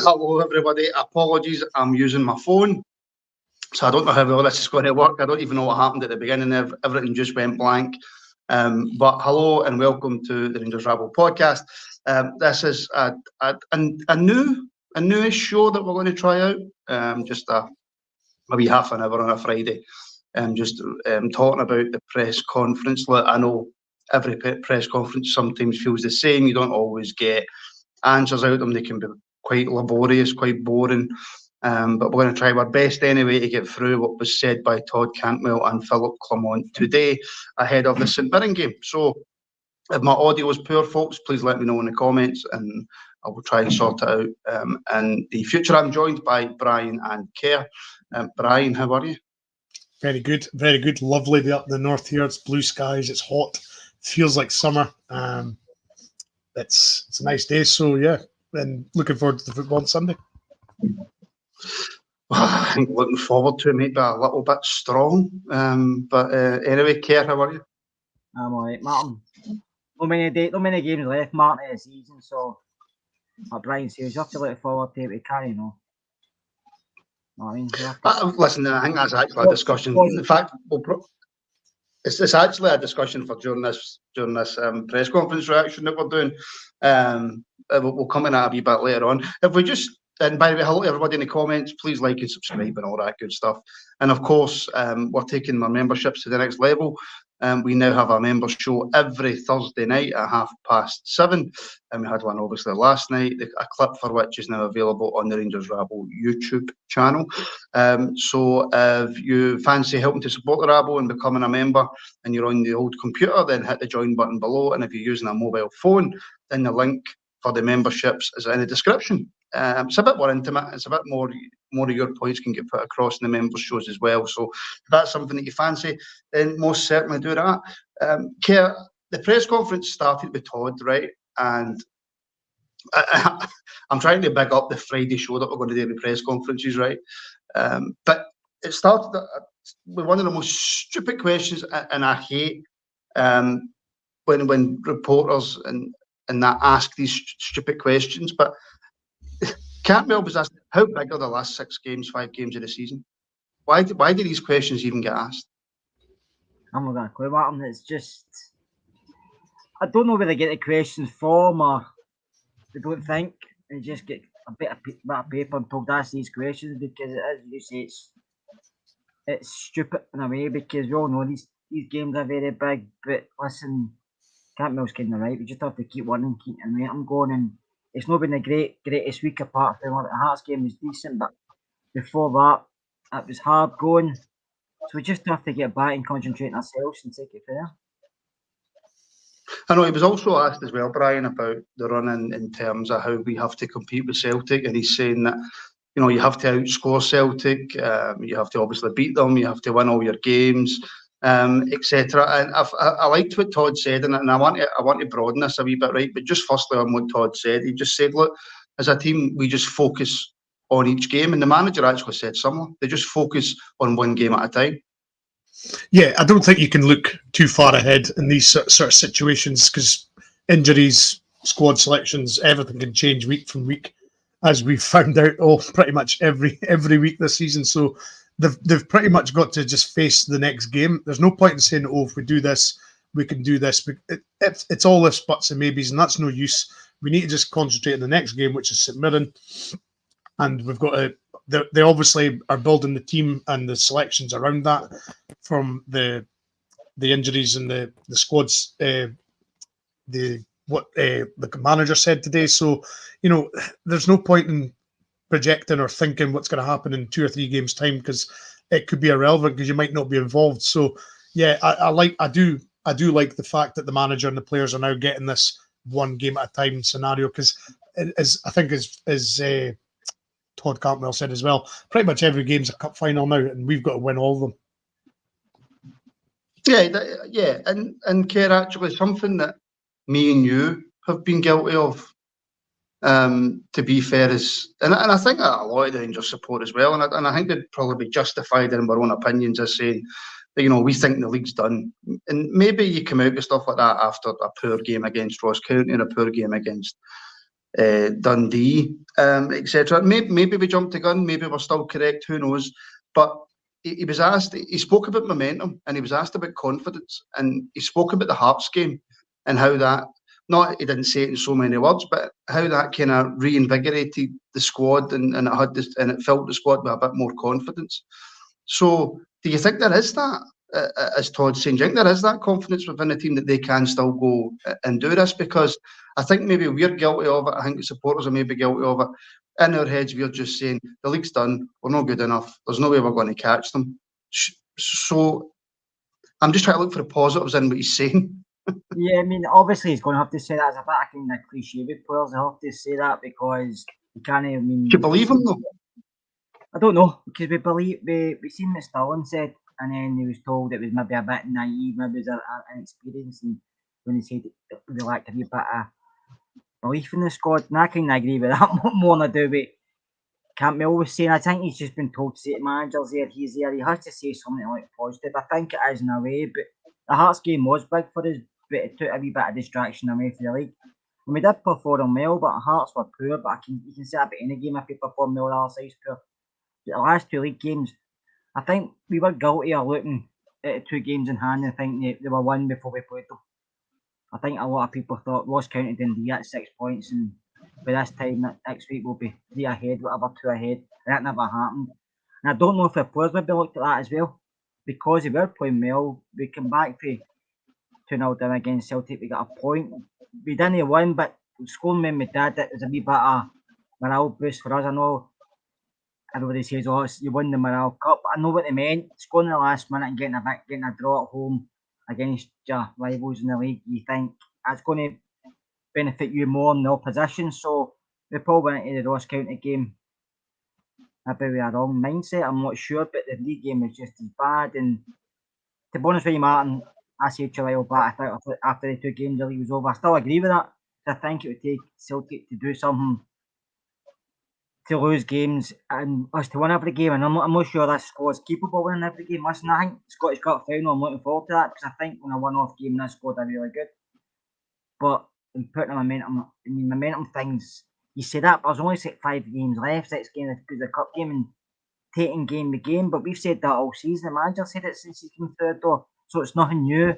Hello everybody, apologies, I'm using my phone, so I don't know how all this is going to work. I don't even know what happened at the beginning. Everything just went blank. But hello and welcome to the Rangers Rabble podcast. This is a newish show that we're going to try out. Just maybe half an hour on a Friday. Just talking about the press conference. Look, I know every press conference sometimes feels the same. You don't always get answers out of them. They can be quite laborious, quite boring. But we're going to try our best anyway to get through what was said by Todd Cantwell and Philip Clement today ahead of the St Mirren game. So if my audio is poor, folks, please let me know in the comments and I will try and sort it out. In the future, I'm joined by Brian and Kerr. Brian, how are you? Very good, very good. Lovely day up the north here. It's blue skies, it's hot, feels like summer. It's a nice day, so yeah, and looking forward to the football on Sunday. I think looking forward to it, maybe a little bit strong. But anyway, Kerr, how are you? I'm alright, Martin. No many games left, Martin, of the season, so like Brian says, you have to look forward to it. We can't, you know. I mean, listen, I think that's actually a discussion. In fact, it's actually a discussion for during this press conference reaction that we're doing. We'll come in that a wee bit later on. If we just, and by the way, hello to everybody in the comments, please like and subscribe and all that good stuff. And of course, we're taking our memberships to the next level. We now have a member show every Thursday night at 7:30. And we had one obviously last night, a clip for which is now available on the Rangers Rabble YouTube channel. So if you fancy helping to support the Rabble and becoming a member and you're on the old computer, then hit the join button below. And if you're using a mobile phone, then the link for the memberships is in the description. It's a bit more intimate. It's a bit more of your points can get put across in the members shows as well. So if that's something that you fancy, then most certainly do that. Kerr, the press conference started with Todd, right? And I'm trying to big up the Friday show that we're going to do the press conferences, right? But it started with one of the most stupid questions, and I hate when reporters and that ask these stupid questions. But Cantwell was asked, how big are the last 5 games of the season? Why do these questions even get asked? I'm not going to clue, Martin. It's just, I don't know where they get the questions from, or they don't think. They just get a bit of paper and told to ask these questions because, as you say, it's stupid in a way because we all know these games are very big. But listen, Cantwell's kind of right. We just have to keep winning, keep the momentum going, and it's not been the greatest week apart from the Hearts game was decent, but before that, it was hard going. So we just have to get back and concentrate on ourselves and take it there. I know he was also asked as well, Brian, about the run in terms of how we have to compete with Celtic, and he's saying that you have to outscore Celtic, you have to obviously beat them, you have to win all your games, etc. And I liked what Todd said, and I want to broaden this a wee bit, right? But just firstly on what Todd said, he just said, look, as a team, we just focus on each game, and the manager actually said similar. They just focus on one game at a time. Yeah, I don't think you can look too far ahead in these sort of situations because injuries, squad selections, everything can change week from week, as we've found out pretty much every week this season. So they've pretty much got to just face the next game. There's no point in saying, oh, if we do this, we can do this. It's all ifs, buts and maybes, and that's no use. We need to just concentrate on the next game, which is St Mirren. And we've got to, they obviously are building the team and the selections around that from the injuries and the squads, what the manager said today. So, there's no point in projecting or thinking what's going to happen in 2 or 3 games time because it could be irrelevant because you might not be involved. So yeah, I do like the fact that the manager and the players are now getting this one game at a time scenario because I think as Todd Cantwell said as well, pretty much every game's a cup final now and we've got to win all of them. Yeah, and Kerr, actually something that me and you have been guilty of, to be fair, is, and I think that a lot of the Rangers support as well, and I think they'd probably be justified in their own opinions as saying that, we think the league's done. And maybe you come out with stuff like that after a poor game against Ross County and a poor game against Dundee, etc. Maybe we jumped the gun. Maybe we're still correct. Who knows? But he was asked. He spoke about momentum, and he was asked about confidence, and he spoke about the Hearts game and how that. Not he didn't say it in so many words, but how that kind of reinvigorated the squad, and it had this, and it filled the squad with a bit more confidence. So, do you think there is that? As Todd's saying, do you think there is that confidence within the team that they can still go and do this? Because I think maybe we're guilty of it. I think the supporters are maybe guilty of it. In our heads, we're just saying the league's done. We're not good enough. There's no way we're going to catch them. So, I'm just trying to look for the positives in what he's saying. Yeah, I mean, obviously he's going to have to say that as a bit of kind of cliche with players. They have to say that because you can't. I mean, Do you believe him though? I don't know, because we seen what Stirling said, and then he was told it was maybe a bit naive, maybe it was an experience, and when he said we lacked a wee bit of belief in the squad, and I kind of agree with that more than I do with Campbell was saying. I think he's just been told to say to managers here, he's here, he has to say something like positive. I think it is in a way, but the Hearts game was big for us, but it took a wee bit of distraction away from the league. And we did perform well, but Hearts were poor, but you can say that about any game if you perform well, the other side's poor. The last two league games, I think we were guilty of looking at the 2 games in hand and thinking they were won before we played them. I think a lot of people thought Ross County Dundee at 6 points, and by this time next week we'll be 3 ahead, whatever, 2 ahead. And that never happened. And I don't know if the players would be looked at that as well, because they were playing well. We came back for 2-0 down against Celtic. We got a point. We didn't win, but scoring when we did, it was a wee bit of morale boost for us. I know everybody says, "Oh, you won the Morale Cup." I know what they meant. Scoring in the last minute and getting a draw at home against your rivals in the league, you think that's going to benefit you more than the opposition. So we probably went into the Ross County game maybe with a wrong mindset. I'm not sure, but the league game was just as bad. And to be honest with you, Martin, I said to you a while back, I thought after the 2 games the league was over. I still agree with that. I think it would take Celtic to do something to lose games and us to win every game, and I'm not sure this squad's capable of winning every game. Listen, I think Scottish Cup final, I'm looking forward to that, because I think when a one-off game, this squad are really good. But in putting a momentum things, you say that, but there's only 5 games left, 6 games because of the cup game, and taking game to game. But we've said that all season. The manager said it since he came through the door, so it's nothing new.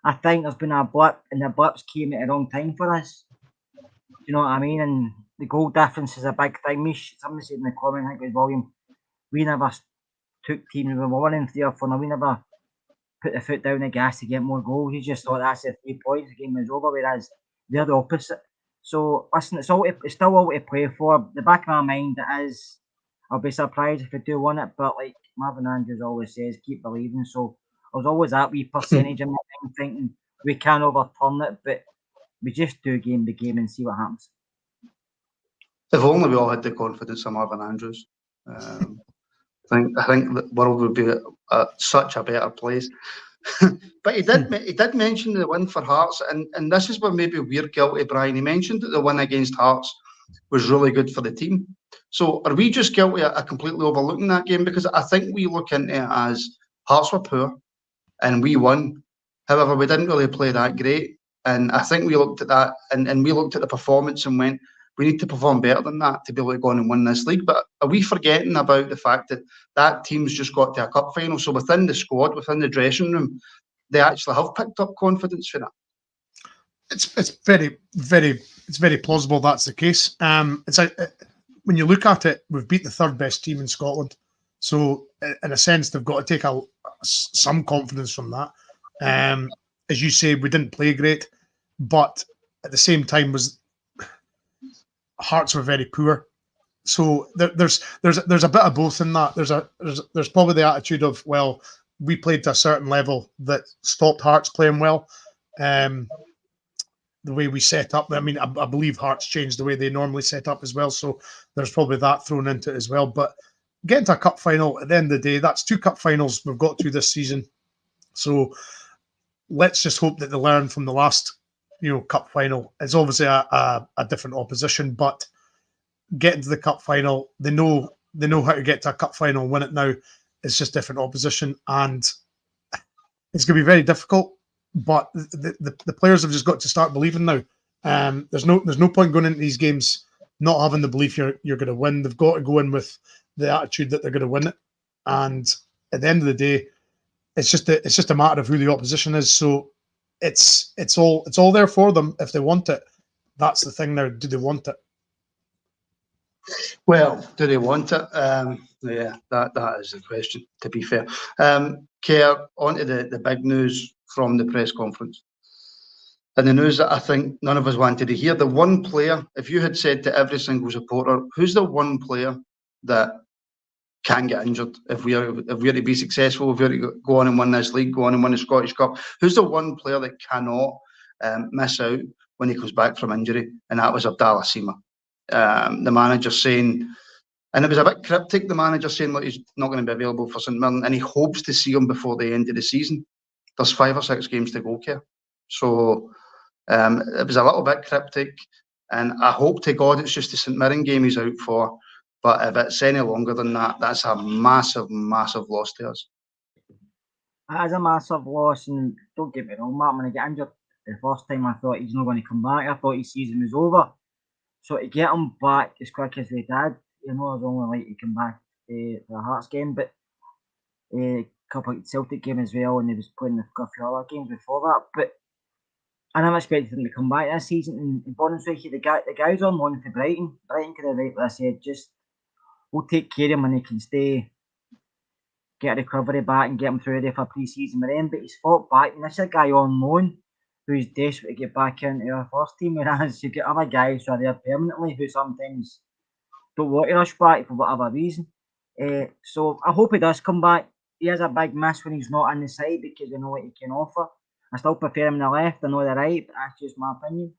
I think there's been a blip, and the blips came at the wrong time for us. You know what I mean? And the goal difference is a big thing. Somebody said in the comment, I think it was William, we never took teams, we were winning 3 or 4, and we never put the foot down the gas to get more goals. You just thought that's the 3 points, the game was over, whereas they're the opposite. So listen, it's still all to play for. The back of my mind it is, I'll be surprised if we do win it, but like Marvin Andrews always says, keep believing. So I was always that wee percentage in my mind thinking we can overturn it, but we just do game to game and see what happens. If only we all had the confidence of Marvin Andrews. I think the world would be such a better place. But he did mention the win for Hearts, and this is where maybe we're guilty, Brian. He mentioned that the win against Hearts was really good for the team. So are we just guilty of completely overlooking that game? Because I think we look into it as Hearts were poor and we won. However, we didn't really play that great. And I think we looked at that and we looked at the performance and went, we need to perform better than that to be able to go on and win this league. But are we forgetting about the fact that that team's just got to a cup final? So within the squad, within the dressing room, they actually have picked up confidence for that. It's very plausible that's the case. When you look at it, we've beat the 3rd best team in Scotland. So in a sense, they've got to take some confidence from that. As you say, we didn't play great, but at the same time, Hearts were very poor. So there's a bit of both in that. There's probably the attitude of, well, we played to a certain level that stopped Hearts playing well. The way we set up, I mean, I believe Hearts changed the way they normally set up as well. So there's probably that thrown into it as well. But getting to a cup final at the end of the day, that's 2 cup finals we've got to this season. So let's just hope that they learn from the last, cup final. It's obviously a different opposition, but getting to the cup final, they know how to get to a cup final and win it now. It's just different opposition, and it's going to be very difficult. But the players have just got to start believing now, There's no point going into these games not having the belief you're going to win. They've got to go in with the attitude that they're going to win it. And at the end of the day, it's just a matter of who the opposition is. So it's all there for them if they want it. That's the thing there. Do they want it? Well, do they want it? Yeah, that is the question, to be fair. Kerr, on to the big news from the press conference. And the news that I think none of us wanted to hear. The one player, if you had said to every single supporter, who's the one player that can get injured if we're to be successful, if we're to go on and win this league, go on and win the Scottish Cup, who's the one player that cannot miss out when he comes back from injury? And that was Abdallah Sima. The manager saying, and it was a bit cryptic, the manager saying, look, he's not going to be available for St Mirren and he hopes to see him before the end of the season. There's 5 or 6 games to go, Kerr. So it was a little bit cryptic, and I hope to God it's just the St Mirren game he's out for. But if it's any longer than that, that's a massive, massive loss to us. It is a massive loss, and don't get me wrong, Mark, when I get injured the first time, I thought he's not going to come back. I thought his season was over. So to get him back as quick as they did, I was only like to come back to the Hearts game, but a couple of Celtic game as well, and he was playing a few other games before that. But I never expected him to come back this season. And honest with you, the guy's on loan to Brighton. Brighton could have rightly said, just we'll take care of him and he can stay, get a recovery back and get him through there for pre-season with them. But he's fought back, and this is a guy on loan who's desperate to get back into our first team, whereas you get other guys who are there permanently who sometimes don't want to rush back for whatever reason. So I hope he does come back. He has a big miss when he's not on the side because we know what he can offer. I still prefer him on the left, I know the right, but that's just my opinion.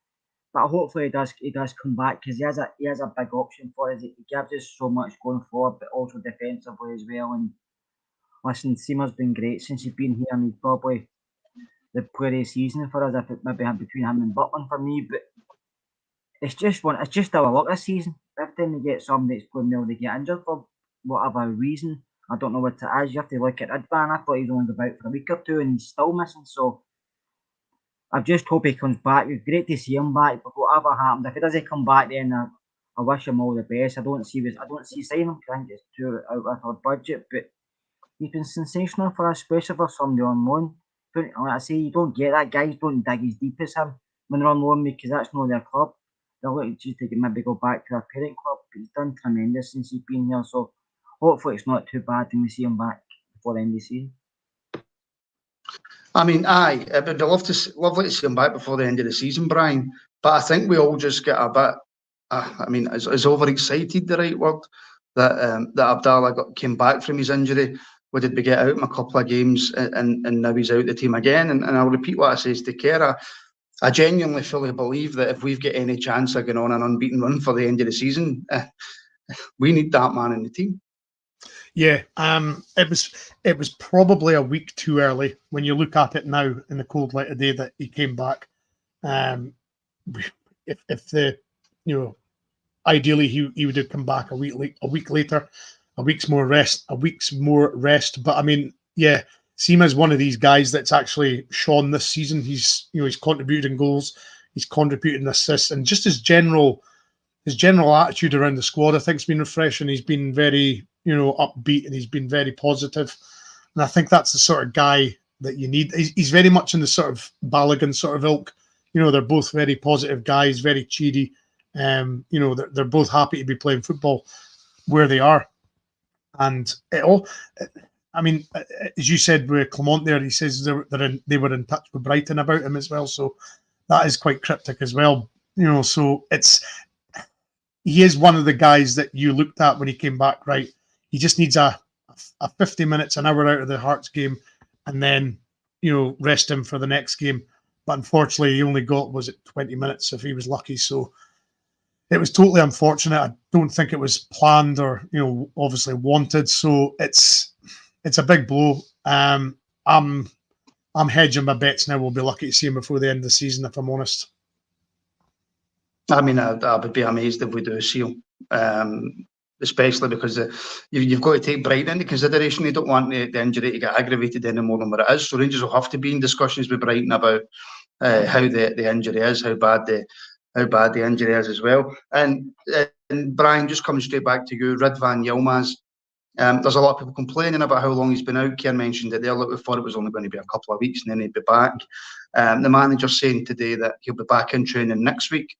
But hopefully he does come back because he has a big option for us. He gives us so much going forward, but also defensively as well. And listen, Sima's been great since he's been here, and he's probably the player of the season for us, if it maybe between him and Butland for me. But it's just our luck this season. Every time they get somebody that's playing well, they get injured for whatever reason. I don't know what it is. You have to look at Ridvan. I thought he was only about for a week or two, and he's still missing. So I just hope he comes back. It's great to see him back, but whatever happens, if he doesn't come back, then I wish him all the best. I don't see signing him. I think it's too out with our budget, but he's been sensational for us, especially for somebody on loan. Like I say, you don't get that. Guys don't dig as deep as him when they're on loan because that's not their club. They're looking just to maybe go back to their parent club. But he's done tremendous since he's been here, so hopefully it's not too bad when we see him back before the end of the season. I mean, it would be lovely to see him back before the end of the season, Brian. But I think we all just get a bit, is overexcited the right word? That Abdallah came back from his injury. What did we get out in a couple of games and now he's out the team again? And I'll repeat what I says to Kerr. I genuinely fully believe that if we've got any chance of going on an unbeaten run for the end of the season, we need that man in the team. Yeah, it was probably a week too early when you look at it now in the cold light of day that he came back. Ideally he would have come back a week later, a week's more rest. But I mean, yeah, Sima's one of these guys that's actually shone this season. He's contributed in goals, he's contributed in assists, and just his general attitude around the squad, I think, has been refreshing. He's been very, upbeat, and he's been very positive. And I think that's the sort of guy that you need. He's very much in the sort of Balogun sort of ilk. They're both very positive guys, very cheery. They're both happy to be playing football where they are. And as you said with Clement there, he says they were in touch with Brighton about him as well. So that is quite cryptic as well. So he is one of the guys that you looked at when he came back, right? He just needs a 50 minutes, an hour out of the Hearts game, and then, rest him for the next game. But unfortunately, he only got, 20 minutes if he was lucky. So it was totally unfortunate. I don't think it was planned or, obviously wanted. So it's a big blow. I'm hedging my bets now. We'll be lucky to see him before the end of the season, if I'm honest. I mean, I would be amazed if we do see him, especially because you've got to take Brighton into consideration. You don't want the injury to get aggravated any more than what it is. So Rangers will have to be in discussions with Brighton about how the injury is, how bad bad the injury is as well. And Brian, just coming straight back to you, Ridvan Yilmaz. There's a lot of people complaining about how long he's been out. Kier mentioned it there. Look, we thought it was only going to be a couple of weeks and then he'd be back. The manager's saying today that he'll be back in training next week.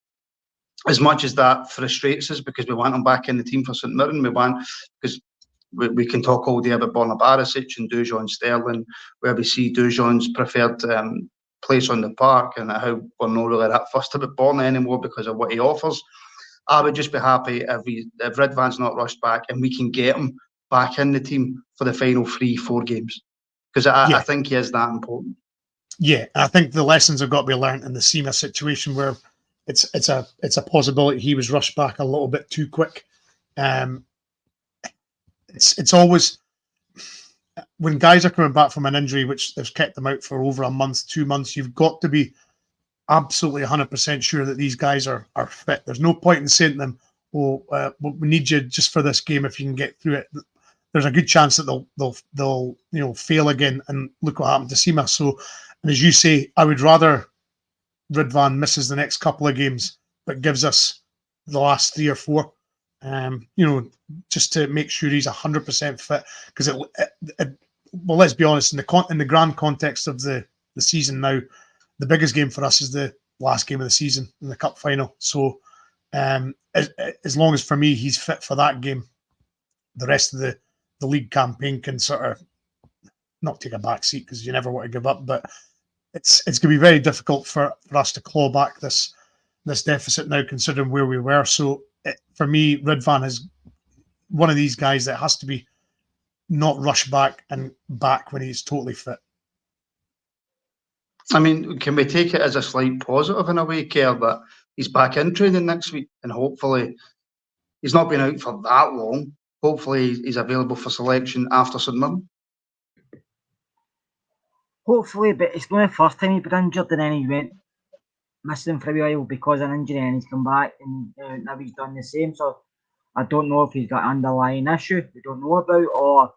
As much as that frustrates us because we want him back in the team for St Mirren, because we can talk all day about Borna Barisic and Dujon Sterling, where we see Dujon's preferred place on the park and how we're not really that fussed about Borna anymore because of what he offers. I would just be happy if Ridvan's not rushed back and we can get him back in the team for the final 3-4 games, because I think he is that important. Yeah, I think the lessons have got to be learned in the Sima situation, where it's a possibility he was rushed back a little bit too quick. It's always when guys are coming back from an injury which has kept them out for over a month, 2 months, you've got to be absolutely 100% sure that these guys are fit. There's no point in saying to them, "Oh, we need you just for this game if you can get through it." There's a good chance that they'll fail again, and look what happened to Sima. So, and as you say, I would rather Ridvan misses the next couple of games, but gives us the last 3 or 4, just to make sure he's 100% fit. Because well, let's be honest, in the grand context of the season now, the biggest game for us is the last game of the season in the cup final. So, as long as for me he's fit for that game, the rest of the league campaign can sort of not take a back seat, because you never want to give up. But it's going to be very difficult for us to claw back this deficit now, considering where we were. So for me, Ridvan is one of these guys that has to be not rushed back and back when he's totally fit. I mean, can we take it as a slight positive in a way, Kerr, that he's back in training next week, and hopefully he's not been out for that long. Hopefully he's available for selection after St Mirren. Hopefully, but it's not the first time he's been injured, and then he went missing for a while because of an injury, and he's come back and now he's done the same. So I don't know if he's got an underlying issue we don't know about, or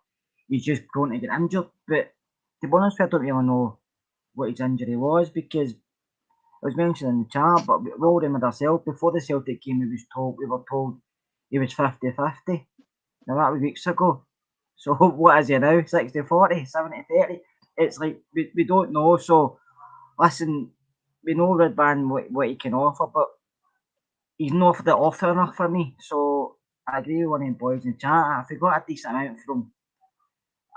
he's just prone to get injured. But to be honest, I don't really know what his injury was, because it was mentioned in the chat, but we all remember ourselves before the Celtic game, we were told he was 50-50. Now that was weeks ago. So what is he now? 60-40, 70-30? It's like we don't know. So listen, we know Ridvan what he can offer, but he's not for the offer enough for me. So I agree with one of the boys in the chat. If we got a decent amount from him,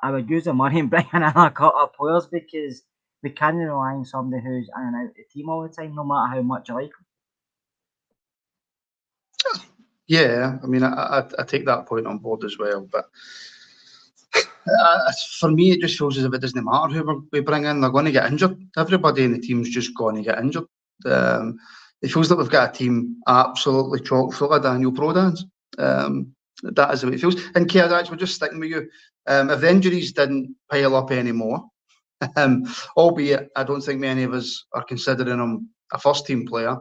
I would use the money and bring in another couple of players, because we can't rely on somebody who's in and out of the team all the time, no matter how much I like him. Yeah, I mean, I take that point on board as well. But for me, it just feels as if it doesn't matter who we bring in, they're going to get injured. Everybody in the team's just going to get injured. It feels like we've got a team absolutely chock full of Daniel Prodans. That is the way it feels. And Keir, actually, just sticking with you, if the injuries didn't pile up anymore, albeit I don't think many of us are considering him a first-team player,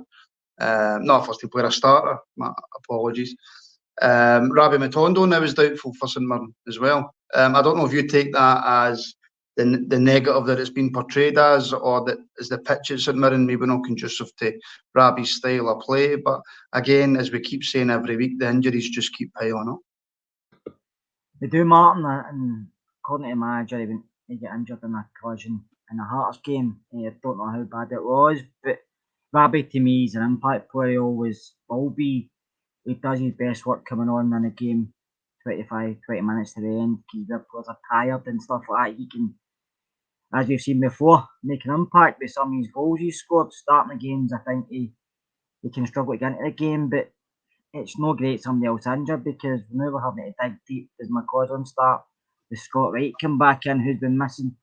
not a first-team player, a starter. My apologies. Rabbi Matondo now is doubtful for St Mirren as well. I don't know if you take that as the negative that it's been portrayed as, or that is the pitch at St Mirren maybe not conducive to Rabbi's style of play. But again, as we keep saying every week, the injuries just keep piling up. They do, Martin, and according to the manager, he got injured in a collision in a Hearts game. I don't know how bad it was, but Rabbi to me is an impact player. He always will be. He does his best work coming on in a game, 25, 20 minutes to the end. The players are tired and stuff like that. He can, as we've seen before, make an impact with some of his goals he's scored. Starting the games, I think he can struggle to get into the game, but it's no great somebody else injured, because we never having to dig deep. Does McCausland start? Does Scott Wright come back in, who's been missing?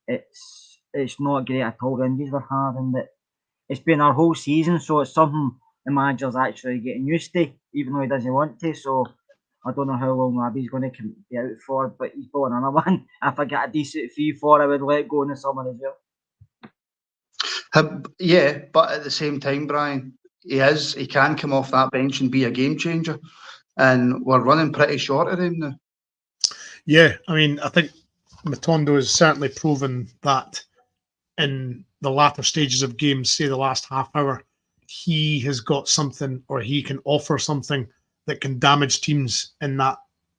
It's not great at all, the injuries we're having, but it's been our whole season, so it's something the manager's actually getting used to, even though he doesn't want to. So I don't know how long Rabbi's going to be out for, but he's bought another one. If I get a decent fee for it, I would let go in the summer as well. Yeah, but at the same time, Brian, he can come off that bench and be a game changer, and we're running pretty short of him now. Yeah, I mean, I think Matondo has certainly proven that in the latter stages of games, say the last half hour, he has got something, or he can offer something that can damage teams in that,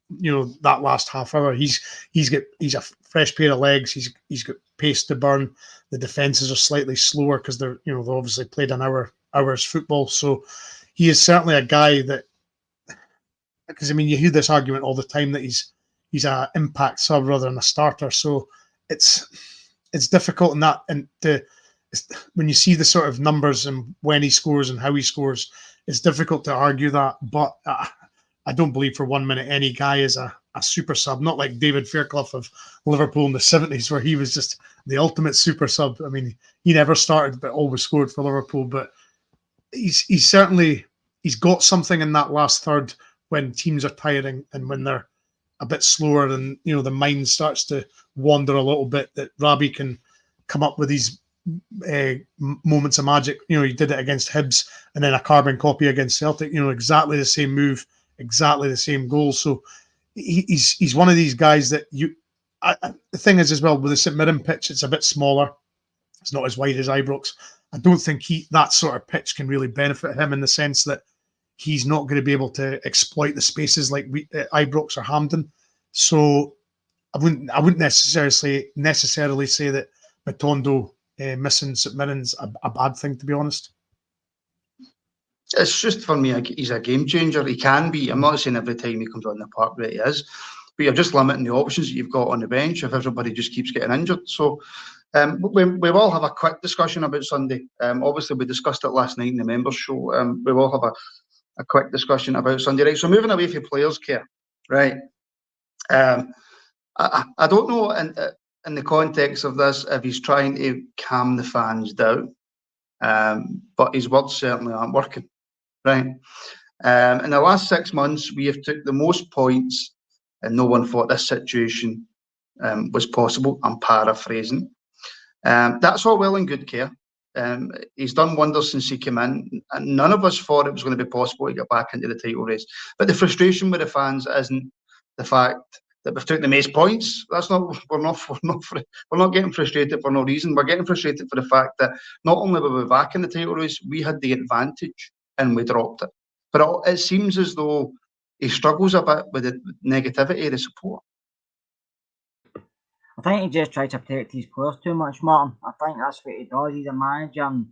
that last half hour. He's a fresh pair of legs. He's got pace to burn. The defenses are slightly slower because they're obviously played an hour's football. So he is certainly a guy that, because you hear this argument all the time that he's an impact sub rather than a starter. So it's difficult in that, and when you see the sort of numbers and when he scores and how he scores, it's difficult to argue that. But I don't believe for 1 minute any guy is a super sub, not like David Fairclough of Liverpool in the 70s, where he was just the ultimate super sub. He never started but always scored for Liverpool. But he's got something in that last third when teams are tiring and when they're a bit slower and the mind starts to wander a little bit, that Rabi can come up with these moments of magic. He did it against Hibs and then a carbon copy against Celtic. Exactly the same move, exactly the same goal. So he's one of these guys that the thing is as well with the St Mirren pitch, it's a bit smaller. It's not as wide as Ibrox. I don't think that sort of pitch can really benefit him in the sense that he's not going to be able to exploit the spaces like Ibrox or Hampden. So I wouldn't necessarily say that Matondo missing St Mirren's a bad thing, to be honest. It's just, for me, he's a game changer. He can be. I'm not saying every time he comes on the park that he is, but you're just limiting the options that you've got on the bench if everybody just keeps getting injured. So we will have a quick discussion about Sunday. Obviously, we discussed it last night in the members' show. We will have a quick discussion about Sunday. Right, so moving away from players' care, right? I don't know in the context of this if he's trying to calm the fans down, but his words certainly aren't working, right? In the last 6 months, we have took the most points, and no one thought this situation was possible. I'm paraphrasing. That's all well and good, Care. He's done wonders since he came in, and none of us thought it was going to be possible to get back into the title race. But the frustration with the fans isn't the fact that we've took the most points. That's not. We're not getting frustrated for no reason. We're getting frustrated for the fact that not only were we back in the title race, we had the advantage and we dropped it. But it seems as though he struggles a bit with the negativity of the support. I think he just tries to protect his players too much, Martin. I think that's what he does. He's a manager, and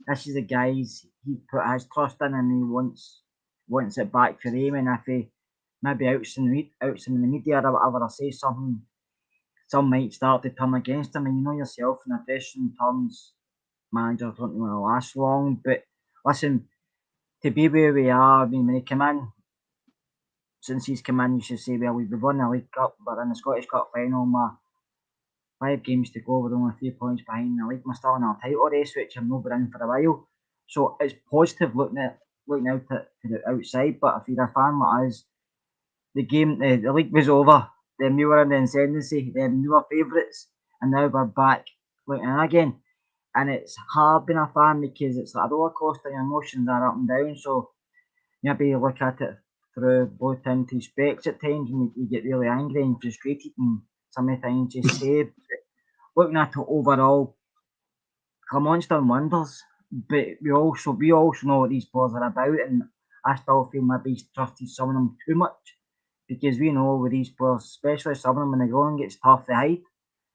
this is the guys he put his trust in, and he wants it back for him. And if he maybe outs in the media or whatever, or say something, some might start to turn against him. And you know yourself, in a dressing terms, managers don't want to last long. But listen, to be where we are, when he came in, since he's come in, you should say, well, we've won the League Cup, but in the Scottish Cup final, 5 games to go, we're only 3 points behind the league. We're still in our title race, which I'm not been in for a while. So it's positive looking out to the outside. But if you're a fan like us, the league was over. Then we were in the ascendancy. Then we were favourites, and now we're back looking in again. And it's hard being a fan because it's like a roller coaster. Your emotions are up and down. So maybe you look at it through both tinted specs at times, and you get really angry and frustrated, and some of the things you say. Looking at it overall, Clement's done wonders, but we also know what these players are about, and I still feel maybe he's trusted some of them too much, because we know with these players, especially some of them, when the going gets tough, they hide,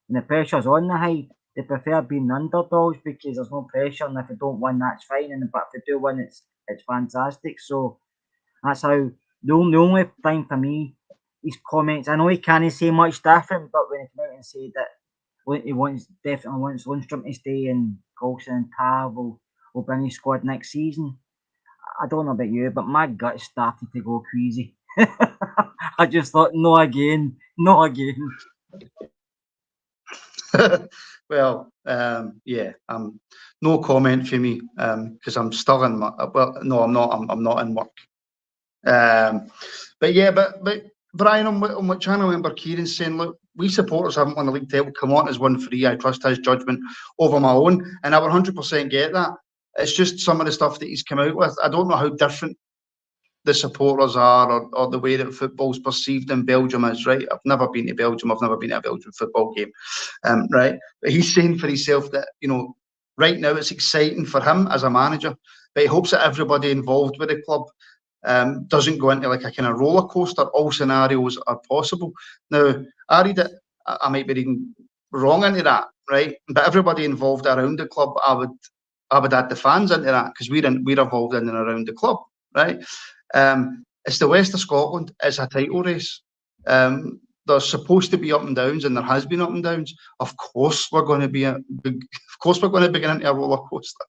and the pressure's on the hide. They prefer being underdogs because there's no pressure, and if they don't win, that's fine, but if they do win, it's fantastic. So that's how the only thing for me, his comments, I know he can't say much different, but when he came out and said that he definitely wants Lundstrom to stay, and Coulson and Tav will be in his squad next season, I don't know about you, but my gut started to go crazy. I just thought, no again. Well, yeah, no comment for me, because I'm still in I'm not in work. But yeah, but Brian, on what channel member Kieran's saying, look, we supporters haven't won the league title. Come on, as 1-3. I trust his judgment over my own, and I would 100% get that. It's just some of the stuff that he's come out with. I don't know how different the supporters are, or the way that football's perceived in Belgium is, right? I've never been to Belgium. I've never been to a Belgian football game, right? But he's saying for himself that, right now it's exciting for him as a manager but he hopes that everybody involved with the club doesn't go into like a kind of roller coaster. All scenarios are possible. Now, I read it, I might be reading wrong into that, right? But everybody involved around the club, I would add the fans into that, because we're involved in and around the club, right? It's the West of Scotland. It's a title race. There's supposed to be up and downs, and there has been up and downs. Of course, we're going to begin into a roller coaster.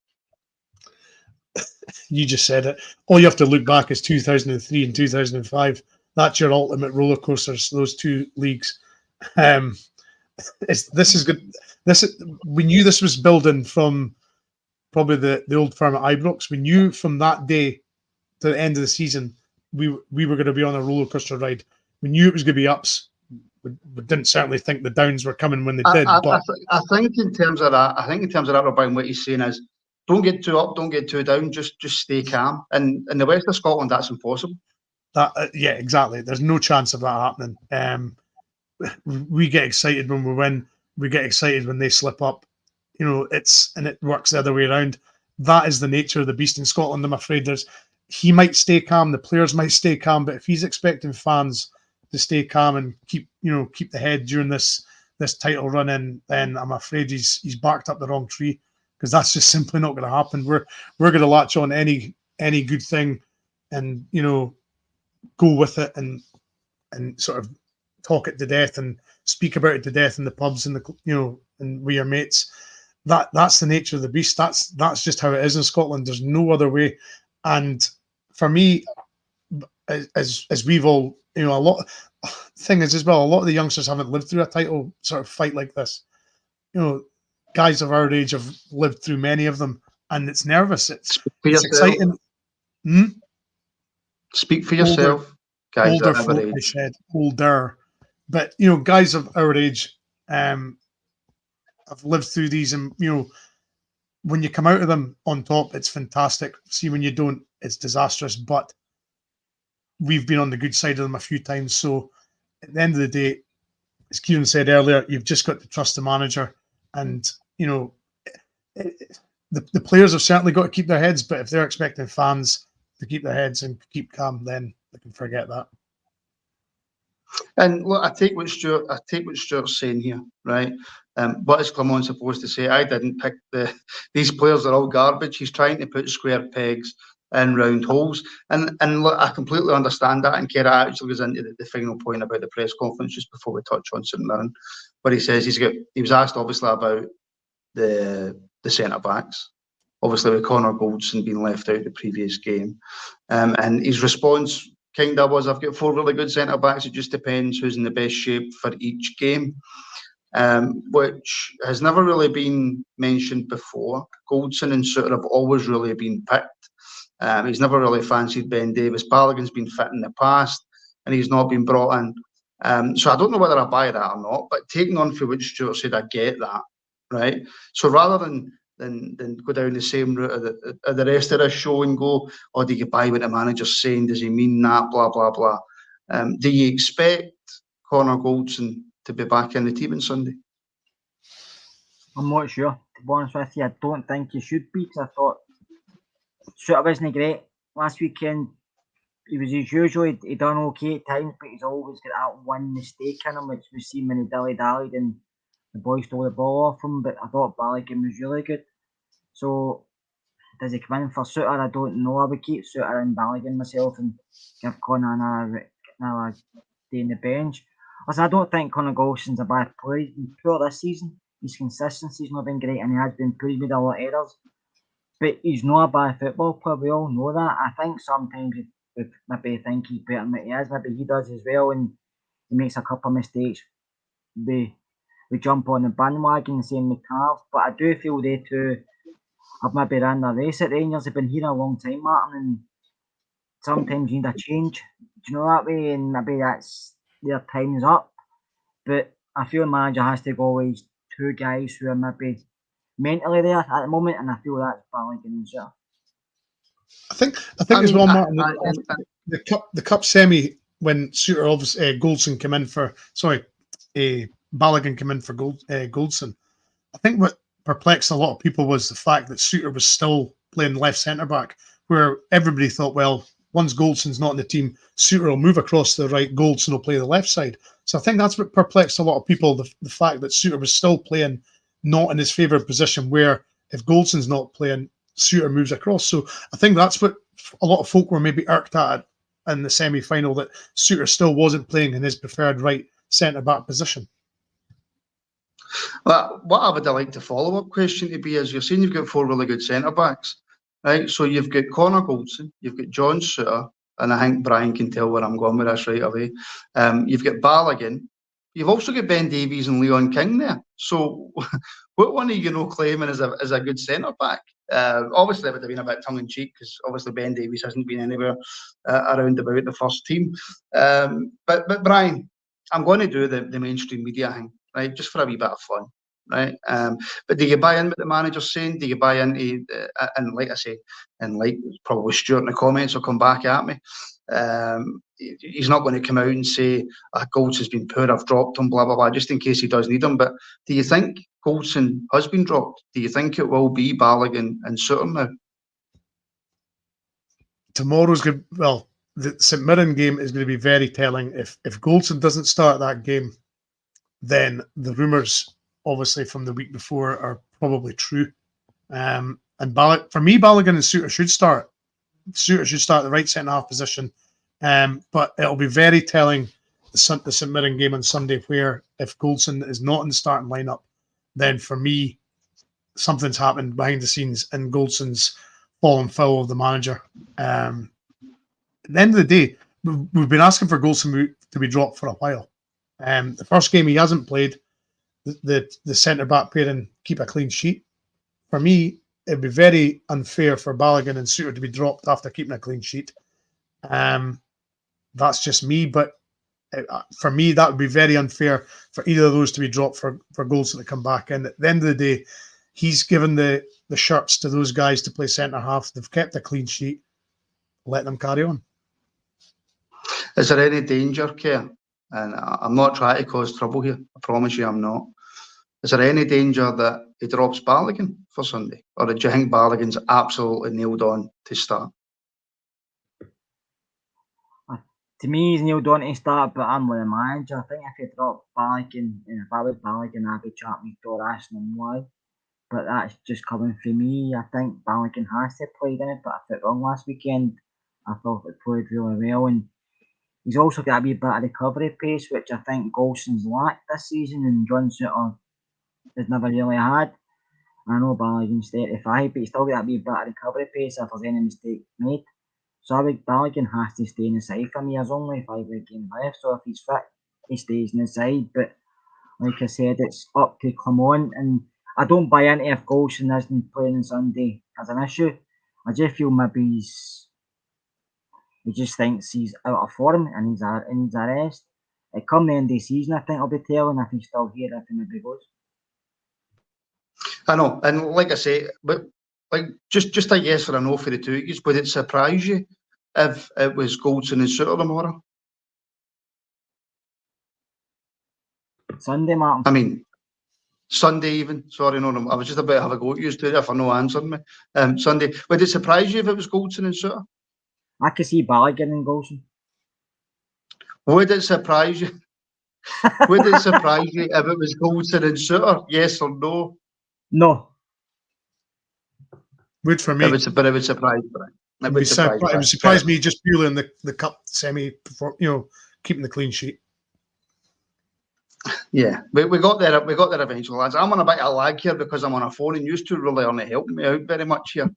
You just said it. All you have to look back is 2003 and 2005. That's your ultimate roller coasters. Those two leagues. This is good. We knew this was building from probably the old firm at Ibrox. We knew from that day to the end of the season we were going to be on a roller coaster ride. We knew it was going to be ups. We didn't certainly think the downs were coming when they did. But I think in terms of that, Robin, what he's saying is, don't get too up, don't get too down. Just stay calm. And in the West of Scotland, that's impossible. Yeah, exactly. There's no chance of that happening. We get excited when we win. We get excited when they slip up. It works the other way around. That is the nature of the beast in Scotland. I'm afraid he might stay calm, the players might stay calm, but if he's expecting fans to stay calm and keep the head during this title run in, then I'm afraid he's barked up the wrong tree, because that's just simply not going to happen. We're going to latch on any good thing and go with it and sort of talk it to death and speak about it to death in the pubs and and with your mates. That's the nature of the beast. That's just how it is in Scotland. There's no other way. And for me, as we've all a lot thing is as well, a lot of the youngsters haven't lived through a title sort of fight like this. Guys of our age have lived through many of them, and it's nervous. It's exciting. Speak for yourself. Guys older folk, I said older, but guys of our age have lived through these, and when you come out of them on top, it's fantastic. See, when you don't, it's disastrous. But we've been on the good side of them a few times. So at the end of the day, as Kieran said earlier, you've just got to trust the manager. And, the players have certainly got to keep their heads. But if they're expecting fans to keep their heads and keep calm, then they can forget that. And look, I take what Stuart's saying here, right? What is Clement supposed to say? I didn't pick these players are all garbage. He's trying to put square pegs in round holes, and look, I completely understand that. And Kera actually goes into the final point about the press conference just before we touch on St Mirren, where he says he was asked obviously about the centre backs, obviously with Connor Goldson being left out the previous game, and his response kind of was, I've got 4 really good centre backs. It just depends who's in the best shape for each game, which has never really been mentioned before. Goldson and Suter have always really been picked. He's never really fancied Ben Davis. Balogun's been fit in the past, and he's not been brought in. So I don't know whether I buy that or not. But taking on for what Stuart said, I get that, right? So rather than go down the same route of the rest of the show and go, do you buy what the manager's saying? Does he mean that? Blah, blah, blah. Do you expect Connor Goldson to be back in the team on Sunday? I'm not sure. To be honest with you, I don't think he should be, because I thought Suter wasn't great last weekend. He was as usual. He done okay at times, but he's always got that one mistake in him, which we've seen when he dilly-dallied and the boys stole the ball off him. But I thought Balogun was really good. So does he come in for Suter? I don't know. I would keep Suter and Balogun myself and give Connor another day in the bench. Also, I don't think Connor Golson's a bad player. He's been poor this season. His consistency's not been great, and he has been poor. He's made a lot of errors. But he's not a bad football player. We all know that. I think sometimes we maybe think he's better than what he is. Maybe he does as well, and he makes a couple of mistakes. We jump on the bandwagon and saying we have. But I do feel they two have maybe ran the race at Rangers. They've been here a long time, Martin, and sometimes you need a change. Do you know that way? And maybe that's their time's up. But I feel the manager has to go with 2 guys who are maybe mentally there at the moment, and I feel that's Balogun and Suter. I think as well, Martin. The cup semi when Suter Goldson came in for Balogun came in for Goldson. I think what perplexed a lot of people was the fact that Suter was still playing left centre back, where everybody thought, well, once Goldson's not in the team, Suter will move across to the right, Goldson will play the left side. So I think that's what perplexed a lot of people, the fact that Suter was still playing not in his favoured position, where if Goldson's not playing, Suter moves across. So I think that's what a lot of folk were maybe irked at in the semi-final, that Suter still wasn't playing in his preferred right centre-back position. Well, what I would like the follow-up question to be is, you're saying you've got 4 really good centre-backs, right? So you've got Connor Goldson, you've got John Suter, and I think Brian can tell where I'm going with this right away. You've got Balogun. You've also got Ben Davies and Leon King there. So what one are you claiming as a good centre-back? Obviously, it would have been a bit tongue-in-cheek, because obviously Ben Davies hasn't been anywhere around about the first team. But Brian, I'm going to do the mainstream media thing, right, just for a wee bit of fun, right? But do you buy in what the manager's saying? Do you buy into, and like I say, and like probably Stuart in the comments will come back at me, he's not going to come out and say, Goldson has been poor, I've dropped him, blah, blah, blah, just in case he does need him. But do you think Goldson has been dropped? Do you think it will be Balogun and Suter now? Tomorrow's good. Well, the St Mirren game is going to be very telling. If Goldson doesn't start that game, then the rumours, obviously from the week before, are probably true. And for me, Balogun and Suter should start. Suter should start the right centre half position. But it'll be very telling, the St Mirren game on Sunday, where if Goldson is not in the starting lineup, then for me, something's happened behind the scenes and Goldson's fallen foul of the manager. At the end of the day, we've been asking for Goldson to be dropped for a while. The first game he hasn't played, the centre-back pairing keep a clean sheet. For me, it'd be very unfair for Balogun and Suter to be dropped after keeping a clean sheet. That's just me, but for me, that would be very unfair for either of those to be dropped for Goldson to come back in. At the end of the day, he's given the shirts to those guys to play centre-half. They've kept a clean sheet. Let them carry on. Is there any danger, Kerr? And I'm not trying to cause trouble here. I promise you I'm not. Is there any danger that he drops Balogun for Sunday? Or do you think Balogun's absolutely nailed on to start? To me, he's nailed on to start, but I'm with the manager. I think if he dropped Balogun, and if I was Balogun, I'd be chatting with Dor asking him why. But that's just coming from me. I think Balogun has to play in it, but I felt wrong last weekend. I thought it played really well, and he's also got a wee bit of recovery pace, which I think Goldson's lacked this season, and John Suter has never really had. I know Balogun's 35, but he's still got a wee bit of recovery pace if there's any mistake made. So I think Balogun has to stay in the side for me. There's only 5 games left, so if he's fit, he stays in the side. But like I said, it's up to Clement, and I don't buy into if Goldson isn't playing on Sunday as an issue. I just feel maybe he just thinks he's out of form and he's needs a rest. Come the end of the season, I think I'll be telling if he's still here, if he maybe goes. I know, and like I say, but like just a yes or a no for the two. Would it surprise you if it was Goldson and Suter tomorrow? Sunday, Martin. I mean, Sunday even. Sorry, no, I was just about to have a go at you today if I no answered me. Sunday. Would it surprise you if it was Goldson and Suter? I could see Balogun and Goldson. Would it surprise you? Would it surprise you if it was Goldson and Suter? Yes or no? No. Would for me. But it would surprise me. It would surprise me just purely in the cup semi, keeping the clean sheet. Yeah, we got there. We got there eventually, lads. I'm on a bit of a lag here because I'm on a phone, and you two really aren't helping me out very much here.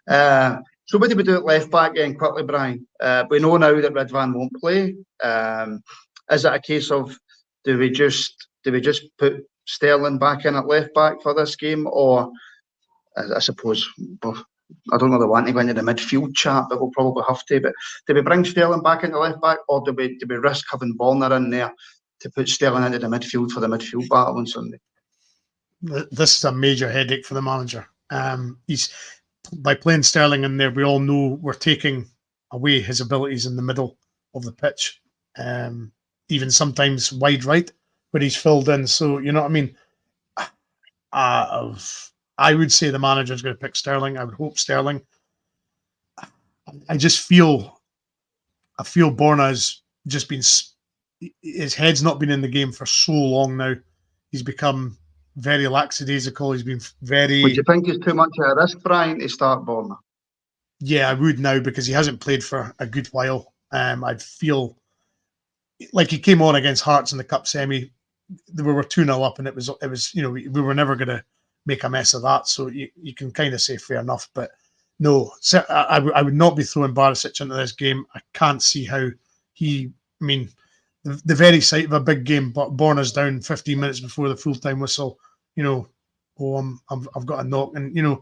So what do we do at left back then, quickly, Brian? We know now that Ridvan won't play. Is it a case of do we just put Sterling back in at left back for this game, or I suppose I don't know, they want to go into the midfield chat, but we'll probably have to. But do we bring Sterling back into left back, or do we risk having Bonner in there to put Sterling into the midfield for the midfield battle on Sunday? This is a major headache for the manager. He's by playing Sterling in there, we all know we're taking away his abilities in the middle of the pitch, even sometimes wide right, where he's filled in. So you know what I mean. I would say the manager's going to pick Sterling. I would hope Sterling. I feel Borna's just been, his head's not been in the game for so long now. He's become very lackadaisical. He's been very. Would you think he's too much at a risk, Brian, to start Borna? Yeah, I would now, because he hasn't played for a good while. I'd feel like he came on against Hearts in the Cup semi. We were 2-0 up, and it was we were never going to make a mess of that. So you can kind of say fair enough, but no, I would not be throwing Barisic into this game. I can't see how he. I mean, the very sight of a big game, but Borna's down 15 minutes before the full-time whistle. I've got a knock, and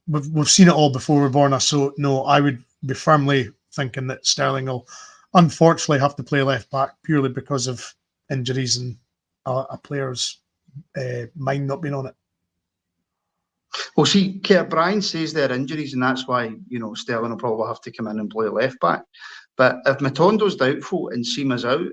we've seen it all before with Borna. So no, I would be firmly thinking that Sterling will unfortunately have to play left back purely because of injuries and a player's mind not being on it. Well, see, Brian says there are injuries, and that's why Sterling will probably have to come in and play left back. But if Matondo's doubtful and Sima's out,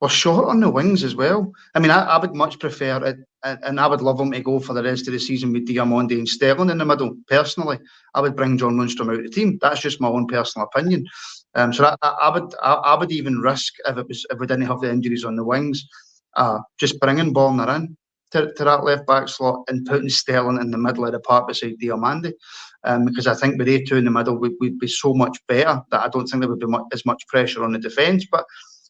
we're short on the wings as well. I mean, I would much prefer it, and I would love him to go for the rest of the season with Diamonde and Sterling in the middle. Personally, I would bring John Lundstrom out of the team. That's just my own personal opinion. So I would even risk, if we didn't have the injuries on the wings, just bringing Borna in to that left back slot and putting Sterling in the middle of the park beside Diamande, because I think with they two in the middle we'd be so much better that I don't think there would be as much pressure on the defence. But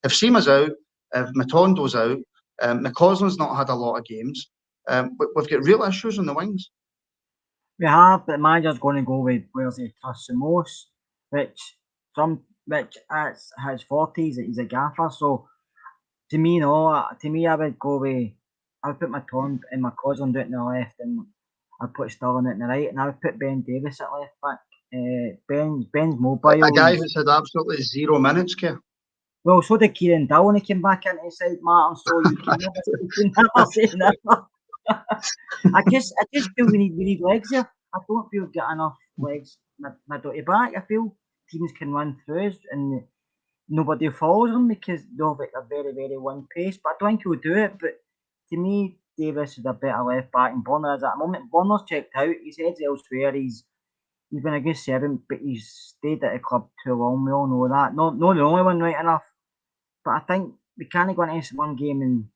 if Sima's out, if Matondo's out, McCausland's not had a lot of games. We've got real issues on the wings. We have, but the manager's going to go with where he trusts the most, which at his 40s, he's a gaffer. So to me, I would go with. I would put Matondo and McCausland out in the left, and I'd put Sterling out in the right, and I would put Ben Davies at left back. Ben's mobile. A guy who's had absolutely 0 minutes, Kerr. Well, so did Kieran Dowell when he came back into the side, Martin. So you can never say never. I just feel we need legs here. I don't feel we've got enough legs middle to back. I feel teams can run through us and nobody follows them because they have a very, very one pace. But I don't think he'll do it. But to me, Davis is a better left back, and Borna is at the moment. Borna's checked out. His head's elsewhere. He's been a good servant, but he's stayed at the club too long. We all know that. Not the only one, right enough. But I think we can't go into one game and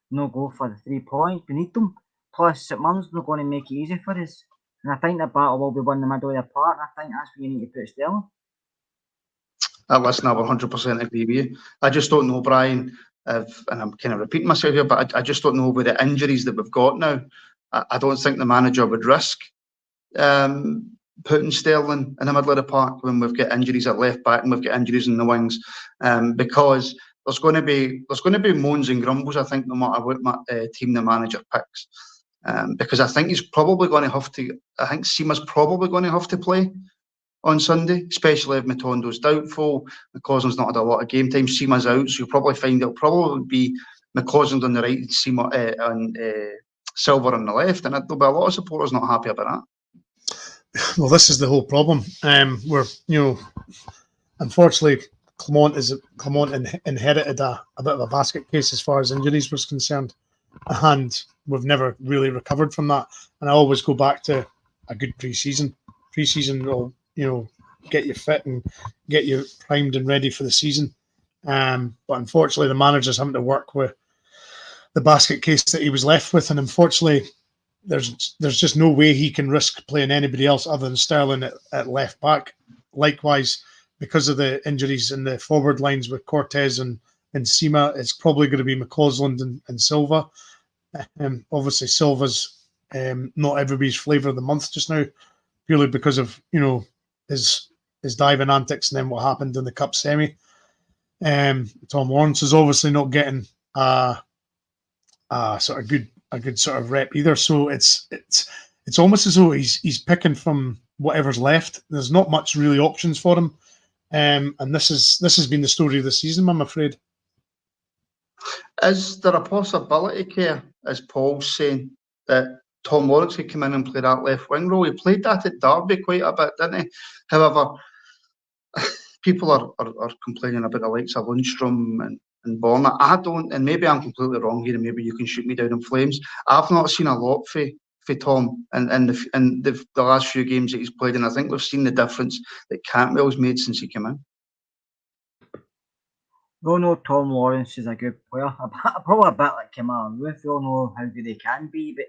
not go for the 3 points. We need them. Plus, St Mirren's not going to make it easy for us. And I think the battle will be won in the middle of the park. And I think that's where you need to put Sterling. Listen, I 100% agree with you. I just don't know, Brian, and I'm kind of repeating myself here, but I just don't know with the injuries that we've got now. I don't think the manager would risk putting Sterling in the middle of the park when we've got injuries at left back and we've got injuries in the wings, because there's going to be moans and grumbles, I think, no matter what team the manager picks, because I think he's probably going to have to. I think Sima's probably going to have to play on Sunday, especially if Matondo's doubtful. McCausland's not had a lot of game time. Sima's out, so you'll probably find it'll probably be McCausland on the right and Sima on Silver on the left, and there'll be a lot of supporters not happy about that. Well, this is the whole problem. We're unfortunately, Clement inherited a bit of a basket case as far as injuries was concerned, and we've never really recovered from that. And I always go back to a good pre-season. Pre-season will get you fit and get you primed and ready for the season. But unfortunately, the manager's having to work with the basket case that he was left with, and unfortunately, there's just no way he can risk playing anybody else other than Sterling at left back. Likewise, because of the injuries in the forward lines with Cortez and Sima, it's probably going to be McCausland and Silva. Obviously, Silva's not everybody's flavour of the month just now, purely because of his diving antics and then what happened in the Cup semi. Tom Lawrence is obviously not getting a good sort of rep either. So it's almost as though he's picking from whatever's left. There's not much really options for him, and this has been the story of the season, I'm afraid. Is there a possibility, Kerr, as Paul's saying, that Tom Lawrence could come in and play that left wing role? He played that at Derby quite a bit, didn't he? However, people are complaining about the likes of Lundstrom and Borna. I don't, and maybe I'm completely wrong here, and maybe you can shoot me down in flames. I've not seen a lot for for Tom in the last few games that he's played, and I think we've seen the difference that Cantwell's made since he came in. We all know Tom Lawrence is a good player, probably a bit like Kemar Ruth. We all know how good they can be, but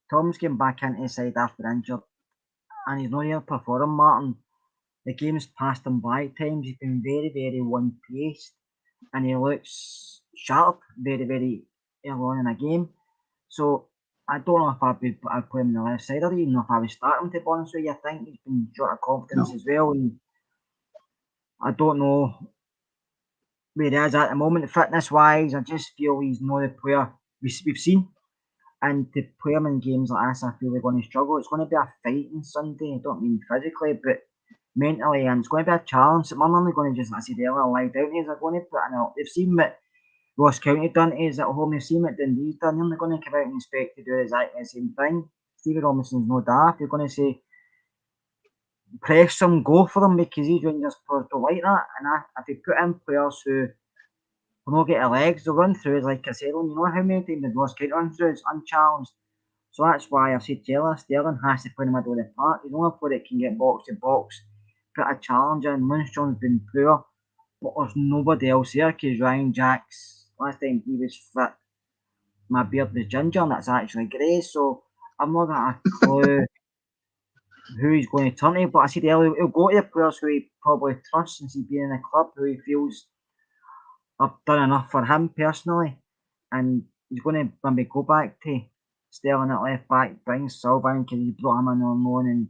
Tom's getting back into the side after injured, and he's not here performing, Martin. The game's passed him by at times. He's been very, very one-paced, and he looks sharp very, very early on in a game. So I don't know if I'd play him on the left side, or even if I would start him, to be honest with you. I think he's been short of confidence as well, and I don't know where he is at the moment, fitness-wise. I just feel he's not the player we've seen. And to play him in games like this, I feel they're going to struggle. It's going to be a fight on Sunday. I don't mean physically, but mentally, and it's going to be a challenge. They're not only going to just, I said earlier, lie down to us. They're going to put in a, they've seen what Ross County done to us at home. They've seen what Dundee's done. They're going to come out and expect to do exactly the same thing. Stevie Robinson's no daft. They're going to say, press them, go for them, because these Rangers players don't like that. And if they put in players who will not get their legs, they'll run through us like I said. You know how many times did Ross County run through us unchallenged? So that's why I said Sterling has to play in the middle of the park. He's the only player that can get box to box, put a challenge in. Lundstrom's been poor, but there's nobody else here because Ryan Jacks, last time he was fit, my beard was ginger and that's actually grey. So I'm not got a clue who he's going to turn to. But I said earlier, he'll go to the players who he probably trusts since he's been in the club, who he feels have done enough for him personally. And he's going to maybe go back to Sterling at left back, bring Sylvain because he brought him in on loan,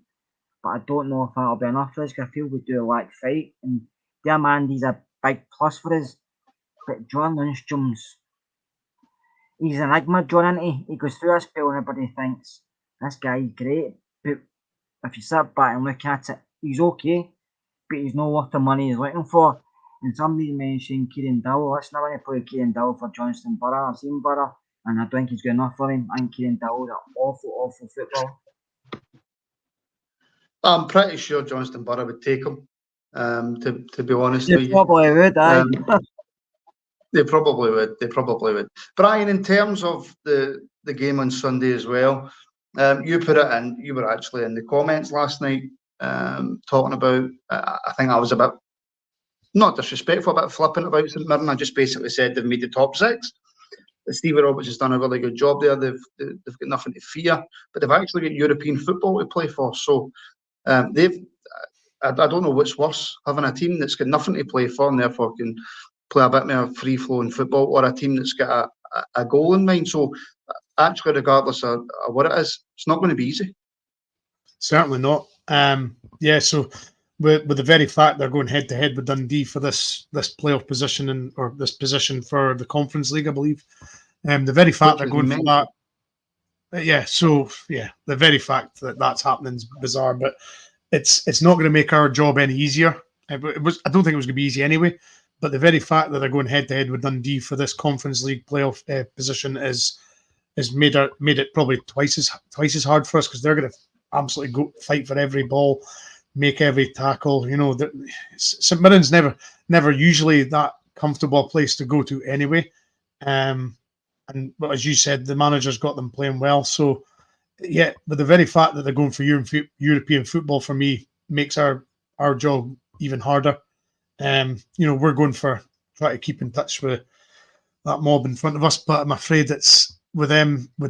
but I don't know if that'll be enough for us because I feel we do lack fight. And Diamandi's a big plus for us, but John Lundstrom's, he's an enigma, John, isn't he? He goes through a spell and everybody thinks this guy's great, but if you sit back and look at it, he's okay, but he's not worth the money he's looking for. And somebody mentioned Kieran Dowell. Listen, I want to play Kieran Dowell for Johnston Borough. I've seen Borough, and I don't think he's good enough for him. I think Kieran Dowell's an awful, awful footballer. I'm pretty sure Johnston Borough would take him, to be honest with you. They probably would, aye. They probably would. They probably would. Brian, in terms of the game on Sunday as well, you put it in. You were actually in the comments last night talking about. I think I was a bit not disrespectful, a bit flippant about St Mirren. I just basically said they've made the top six. Stevie Roberts has done a really good job there. They've got nothing to fear, but they've actually got European football to play for. So I don't know what's worse, having a team that's got nothing to play for and therefore can play a bit more free-flowing football, or a team that's got a goal in mind. So actually, regardless of what it is, it's not going to be easy. Certainly not. So with the very fact they're going head-to-head with Dundee for this playoff position or this position for the Conference League, I believe. The very fact they're going for that. The very fact that that's happening is bizarre, but it's not going to make our job any easier. I don't think it was going to be easy anyway. But the very fact that they're going head-to-head with Dundee for this Conference League playoff position is made it probably twice as hard for us, because they're going to absolutely go fight for every ball, make every tackle. You know, St Mirren's never usually that comfortable place to go to anyway. But as you said, the manager's got them playing well. So yeah, but the very fact that they're going for European football for me makes our job even harder. We're going for try to keep in touch with that mob in front of us, but I'm afraid it's with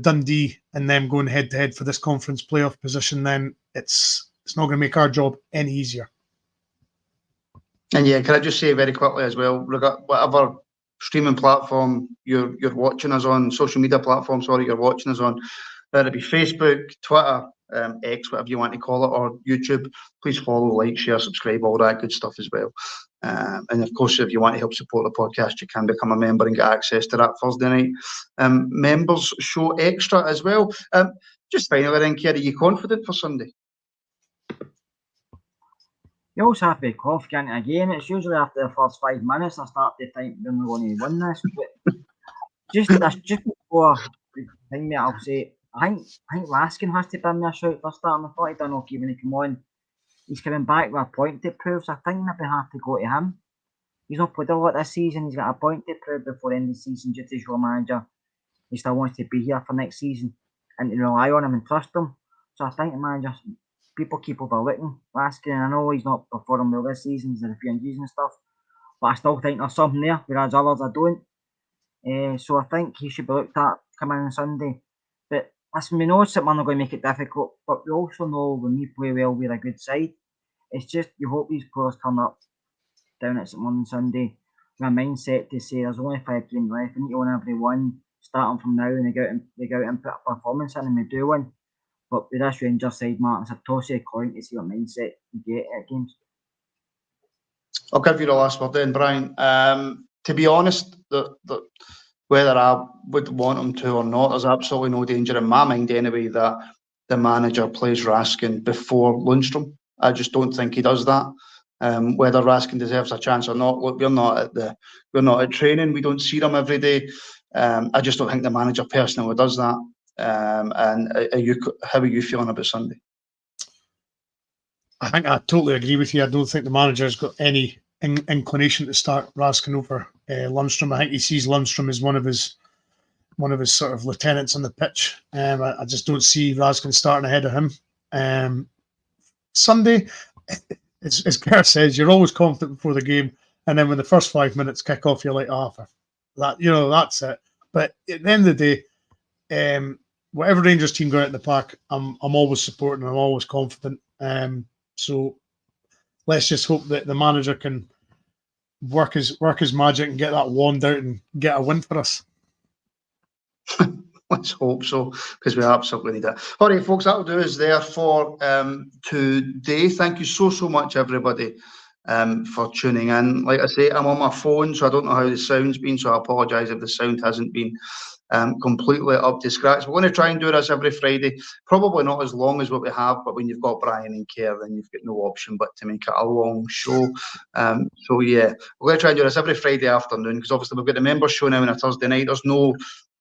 Dundee and them going head to head for this conference playoff position, then it's not going to make our job any easier. And yeah, can I just say very quickly as well, whatever streaming platform you're watching us on, social media platform, you're watching us on, whether it be Facebook, Twitter, X, whatever you want to call it, or YouTube, please follow, like, share, subscribe, all that good stuff as well. And of course, if you want to help support the podcast, you can become a member and get access to that Thursday night members show extra as well. Just finally then, Kerry, are you confident for Sunday? You always have to be confident again. It's usually after the first 5 minutes I start to think we're going to win this. But just before the thing, mate, I'll say I think Laskin has to be in there shout for starting. I thought he'd done okay when he came on. He's coming back with a point to prove, so I think maybe have to go to him. He's not played a lot this season. He's got a point to prove before the end of the season due to his manager. He still wants to be here for next season. and to rely on him and trust him. So I think the manager, people keep overlooking Raskin, and I know he's not performing well this season, there's a few injuries and stuff, but I still think there's something there, whereas others I don't. So I think he should be looked at coming in on Sunday. But listen, we know St Mirren are going to make it difficult, but we also know when we play well, we're a good side. It's just you hope these players turn up down at St Mirren on Sunday with a mindset to say there's only 5 games left, we need to win every one, starting from now, and they go out and put a performance in, and we do win. But with this Rangers side, Martin, it's a toss of a coin to see what mindset you get at games. I'll give you the last word then, Brian. To be honest, whether I would want him to or not, there's absolutely no danger in my mind anyway that the manager plays Raskin before Lundstrom. I just don't think he does that. Whether Raskin deserves a chance or not, look, we're not at training. We don't see them every day. I just don't think the manager personally does that. And how are you feeling about Sunday? I think I totally agree with you. I don't think the manager's got any inclination to start Raskin over Lundstrom. I think he sees Lundstrom as one of his sort of lieutenants on the pitch. I just don't see Raskin starting ahead of him. Sunday, as Kerr says, you're always confident before the game, and then when the first 5 minutes kick off, you're like, that's it. But at the end of the day, whatever Rangers team go out in the park, I'm always supporting. I'm always confident. So let's just hope that the manager can work his magic and get that wand out and get a win for us. Let's hope so, because we absolutely need it. All right, folks, that'll do us there for today. Thank you so much, everybody, for tuning in. Like I say, I'm on my phone, so I don't know how the sound's been, so I apologise if the sound hasn't been completely up to scratch. We're going to try and do this every Friday, probably not as long as what we have, but when you've got Brian and Kerr, then you've got no option but to make it a long show. So yeah, we're going to try and do this every Friday afternoon, because obviously we've got the members show now on a Thursday night. There's no,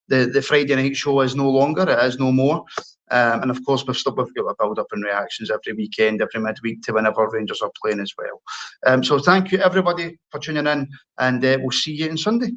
the Friday night show is no longer, it is no more. And of course, we've got a build-up and reactions every weekend, every midweek to whenever Rangers are playing as well. So thank you everybody for tuning in, and we'll see you on Sunday.